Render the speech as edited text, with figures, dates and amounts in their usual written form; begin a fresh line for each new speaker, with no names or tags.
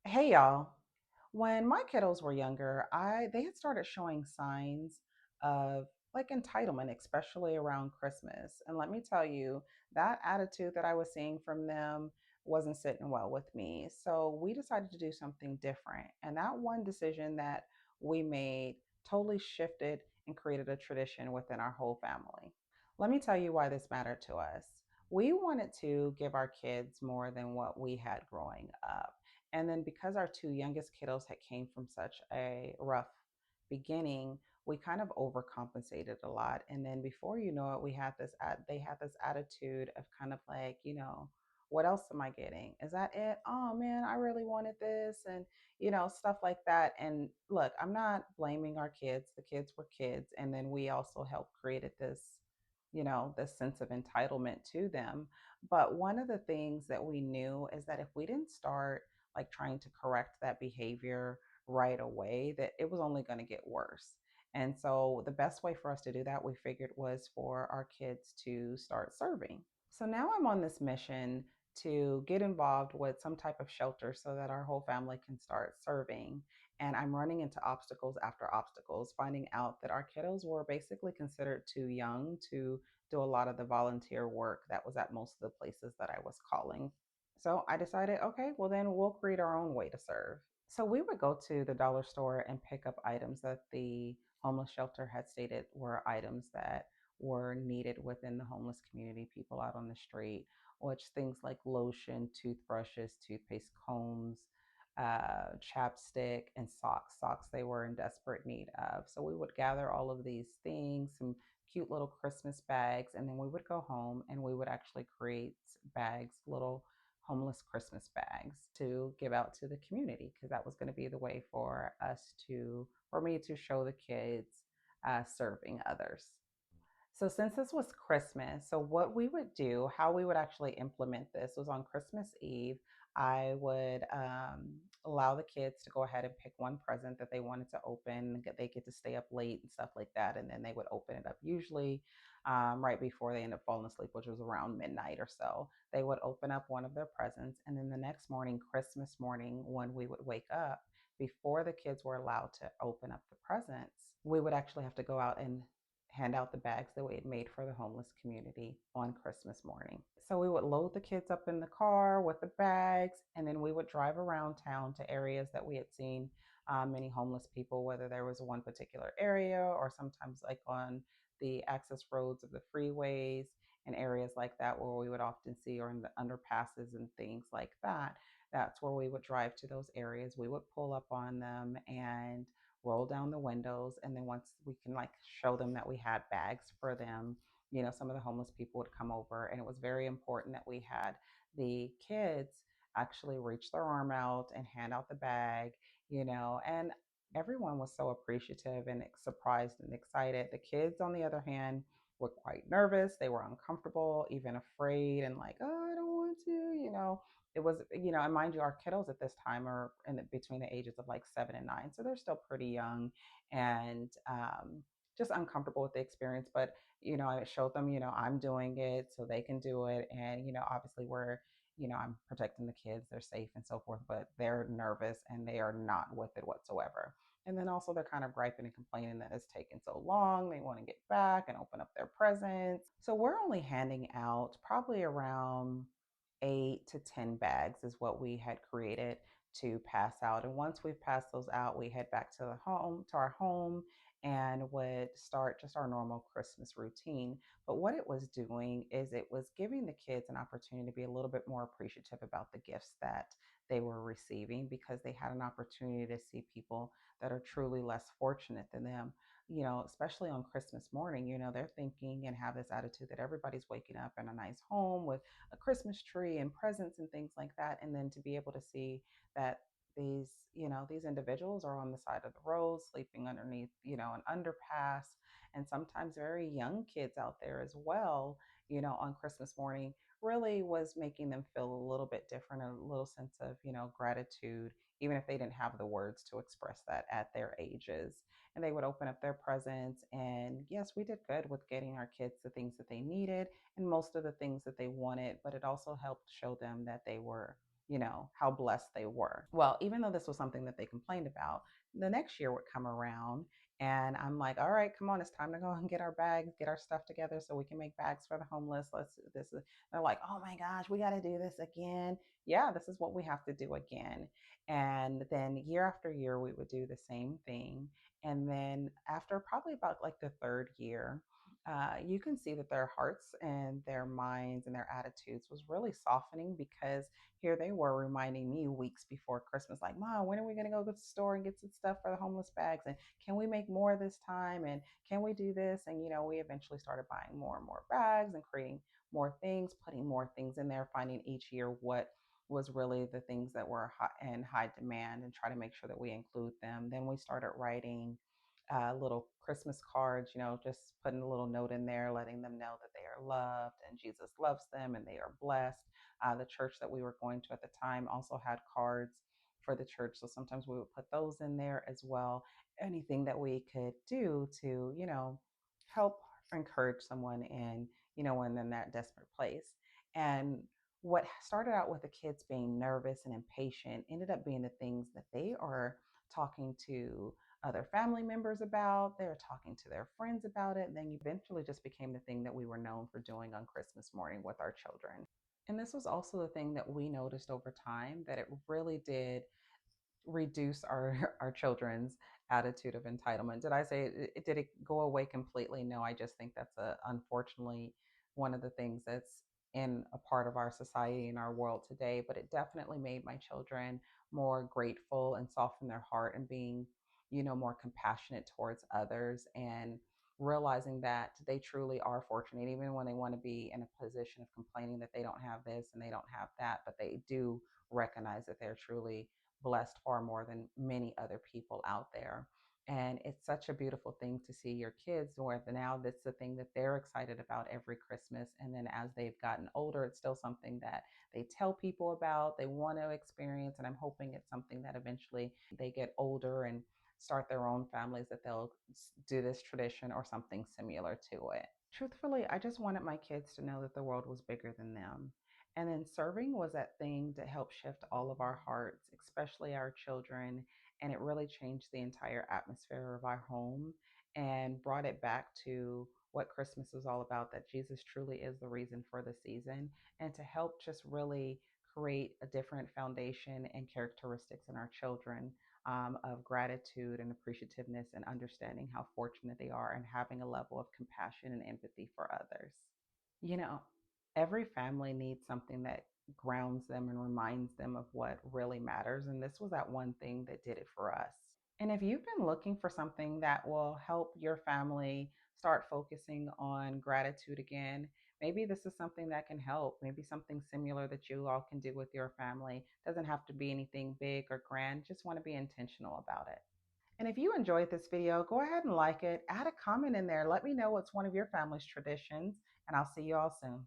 Hey y'all. When my kiddos were younger, I they had started showing signs of like entitlement, especially around Christmas. And let me tell you, that attitude that I was seeing from them wasn't sitting well with me. So we decided to do something different. And that one decision that we made totally shifted and created a tradition within our whole family. Let me tell you why this mattered to us. We wanted to give our kids more than what we had growing up. And then because our two youngest kiddos had came from such a rough beginning, we kind of overcompensated a lot. And then before you know it, they had this attitude of kind of like, what else am I getting? Is that it? Oh man, I really wanted this and stuff like that. And look, I'm not blaming our kids. The kids were kids. And then we also helped created this sense of entitlement to them. But one of the things that we knew is that if we didn't start like trying to correct that behavior right away, that it was only going to get worse. And so the best way for us to do that, we figured, was for our kids to start serving. So now I'm on this mission to get involved with some type of shelter so that our whole family can start serving. And I'm running into obstacles after obstacles, finding out that our kiddos were basically considered too young to do a lot of the volunteer work that was at most of the places that I was calling. So I decided, okay, well, then we'll create our own way to serve. So we would go to the dollar store and pick up items that the homeless shelter had stated were items that were needed within the homeless community, people out on the street, which things like lotion, toothbrushes, toothpaste, combs, chapstick, and socks. Socks they were in desperate need of. So we would gather all of these things, some cute little Christmas bags, and then we would go home and we would actually create bags, little homeless Christmas bags to give out to the community because that was going to be the way for me to show the kids serving others. So since this was Christmas, so what we would do, how we would actually implement this was on Christmas Eve, I would allow the kids to go ahead and pick one present that they wanted to open. They get to stay up late and stuff like that, and then they would open it up usually right before they end up falling asleep, which was around midnight or so. They would open up one of their presents, and then the next morning, Christmas morning, when we would wake up, before the kids were allowed to open up the presents, we would actually have to go out and hand out the bags that we had made for the homeless community on Christmas morning. So we would load the kids up in the car with the bags, and then we would drive around town to areas that we had seen many homeless people, whether there was one particular area or sometimes like on the access roads of the freeways and areas like that where we would often see, or in the underpasses and things like that. That's where we would drive to those areas. We would pull up on them and roll down the windows, and then once we can like show them that we had bags for them, some of the homeless people would come over, and it was very important that we had the kids actually reach their arm out and hand out the bag, and everyone was so appreciative and surprised and excited. The kids, on the other hand, were quite nervous. They were uncomfortable, even afraid, and like, oh, I don't want to, it was, and mind you, our kiddos at this time are between the ages of like 7 and 9, so they're still pretty young and just uncomfortable with the experience. But I showed them, I'm doing it, so they can do it, and obviously I'm protecting the kids, they're safe and so forth, but they're nervous and they are not with it whatsoever. And then also they're kind of griping and complaining that it's taken so long. They want to get back and open up their presents. So we're only handing out probably around 8 to 10 bags is what we had created to pass out. And once we've passed those out, we head back to our home, and would start just our normal Christmas routine. But what it was doing is it was giving the kids an opportunity to be a little bit more appreciative about the gifts that they were receiving, because they had an opportunity to see people that are truly less fortunate than them. Especially on Christmas morning, they're thinking and have this attitude that everybody's waking up in a nice home with a Christmas tree and presents and things like that. And then to be able to see that these individuals are on the side of the road, sleeping underneath, an underpass, and sometimes very young kids out there as well, on Christmas morning, really was making them feel a little bit different, a little sense of, gratitude, even if they didn't have the words to express that at their ages. And they would open up their presents. And yes, we did good with getting our kids the things that they needed and most of the things that they wanted, but it also helped show them that they were how blessed they were. Well, even though this was something that they complained about, the next year would come around and I'm like, all right, come on, it's time to go and get our bags, get our stuff together so we can make bags for the homeless. Let's this is they're like, oh my gosh, we got to do this again. Yeah, this is what we have to do again. And then year after year, we would do the same thing. And then after probably about like the third year, you can see that their hearts and their minds and their attitudes was really softening because here they were reminding me weeks before Christmas, like, Mom, when are we going to go to the store and get some stuff for the homeless bags? And can we make more this time? And can we do this? And, we eventually started buying more and more bags and creating more things, putting more things in there, finding each year what was really the things that were in high demand and try to make sure that we include them. Then we started writing little Christmas cards, just putting a little note in there, letting them know that they are loved and Jesus loves them and they are blessed. The church that we were going to at the time also had cards for the church. So sometimes we would put those in there as well. Anything that we could do to, help encourage someone when in that desperate place. And what started out with the kids being nervous and impatient ended up being the things that they are talking to other family members about. They were talking to their friends about it. And then eventually just became the thing that we were known for doing on Christmas morning with our children. And this was also the thing that we noticed over time that it really did reduce our our children's attitude of entitlement. Did I say did it go away completely? No, I just think that's unfortunately one of the things that's in a part of our society and our world today. But it definitely made my children more grateful and soften their heart and being, more compassionate towards others and realizing that they truly are fortunate, even when they want to be in a position of complaining that they don't have this and they don't have that, but they do recognize that they're truly blessed far more than many other people out there. And it's such a beautiful thing to see your kids where now that's the thing that they're excited about every Christmas. And then as they've gotten older, it's still something that they tell people about, they want to experience. And I'm hoping it's something that eventually they get older and start their own families that they'll do this tradition or something similar to it. Truthfully, I just wanted my kids to know that the world was bigger than them. And then serving was that thing to help shift all of our hearts, especially our children. And it really changed the entire atmosphere of our home and brought it back to what Christmas is all about, that Jesus truly is the reason for the season, and to help just really create a different foundation and characteristics in our children of gratitude and appreciativeness and understanding how fortunate they are and having a level of compassion and empathy for others. You know, every family needs something that grounds them and reminds them of what really matters. And this was that one thing that did it for us. And if you've been looking for something that will help your family start focusing on gratitude again, maybe this is something that can help. Maybe something similar that you all can do with your family. Doesn't have to be anything big or grand. Just want to be intentional about it. And if you enjoyed this video, go ahead and like it, add a comment in there. Let me know what's one of your family's traditions, and I'll see you all soon.